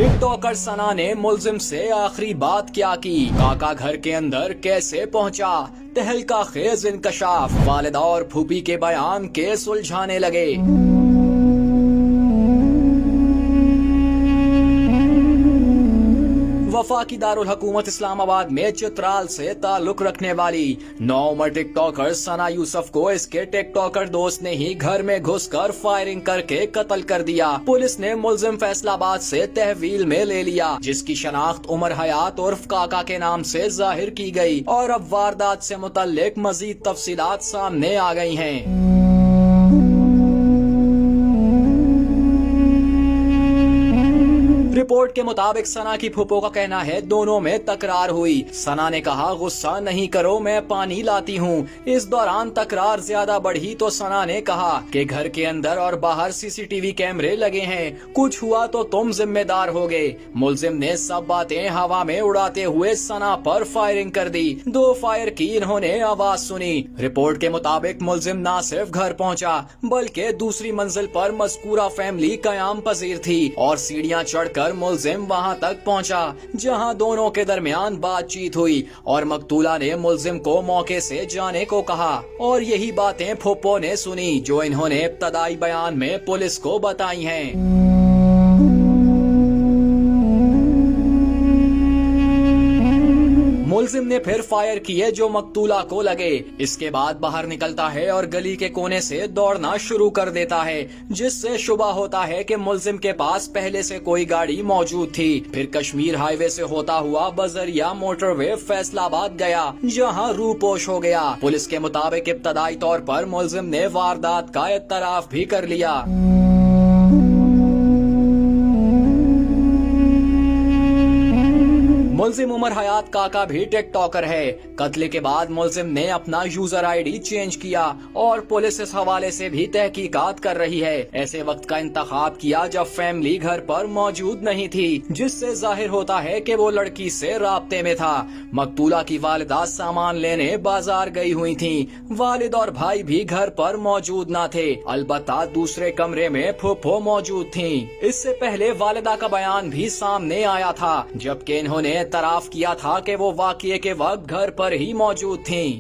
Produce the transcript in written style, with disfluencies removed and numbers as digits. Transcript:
टिक talker सना ने मुलजिम से आखिरी बात क्या की, काका घर के अंदर कैसे पहुंचा, तहलका खेज इंकशाफ, वालिदा और फूफी के बयान के सुलझाने लगे। वफाकी दारुल हुकूमत इस्लामाबाद में चित्राल से ताल्लुक रखने वाली 9 उम्र टिक टॉकर सना यूसुफ को इसके टिक टॉकर दोस्त ने ही घर में घुसकर फायरिंग करके कत्ल कर दिया। पुलिस ने मुलजिम फैसलाबाद से तहवील में ले लिया, जिसकी शनाख्त उमर हयात उर्फ काका के नाम से जाहिर की गई और अब वारदात से मुतल्लिक मजीद तफसीलात सामने आ गई हैं। रिपोर्ट के मुताबिक सना की फूफो का कहना है दोनों में तकरार हुई। सना ने कहा गुस्सा नहीं करो, मैं पानी लाती हूँ। इस दौरान तकरार ज्यादा बढ़ी तो सना ने कहा कि घर के अंदर और बाहर सीसीटीवी कैमरे लगे हैं, कुछ हुआ तो तुम जिम्मेदार होगे। मुलजिम ने सब बातें हवा में उड़ाते हुए सना पर फायरिंग कर दी। 2 फायर की इन्होंने आवाज सुनी। रिपोर्ट के मुताबिक मुलजिम न सिर्फ घर पहुँचा बल्कि दूसरी मंजिल पर मज़कूरा फैमिली कयाम पजीर थी और सीढ़ियाँ चढ़कर मुलजिम वहां तक पहुंचा, जहां दोनों के दरमियान बातचीत हुई और मकतूला ने मुलजिम को मौके से जाने को कहा और यही बातें फूफो ने सुनी जो इन्होंने इब्तदाई बयान में पुलिस को बताई हैं। मुलजिम ने फिर फायर किए जो मकतूला को लगे। इसके बाद बाहर निकलता है और गली के कोने से दौड़ना शुरू कर देता है, जिससे शुबा होता है कि मुलजिम के पास पहले से कोई गाड़ी मौजूद थी। फिर कश्मीर हाईवे से होता हुआ बजरिया मोटरवे फैसलाबाद गया, जहां रूपोश हो गया। पुलिस के मुताबिक इब्तदाई तौर पर मुलजिम ने वारदात का एतराफ भी कर लिया। मुलजिम उमर हयात काका भी टिक टॉकर है। कत्ल के बाद मुलजिम ने अपना यूजर आईडी चेंज किया और पुलिस इस हवाले से भी तहकीकात कर रही है। ऐसे वक्त का इंतखाब किया जब फैमिली घर पर मौजूद नहीं थी, जिससे जाहिर होता है कि वो लड़की से राब्ते में था। मकतूला की वालिदा सामान लेने बाजार गई हुई थी। वालिद और भाई भी घर पर मौजूद न थे, अलबत्ता दूसरे कमरे में फूफो मौजूद थी। इससे पहले वालिदा का बयान भी सामने आया था, जबकि इन्होंने एतराफ किया था कि वो वाकये के वक्त घर पर ही मौजूद थीं।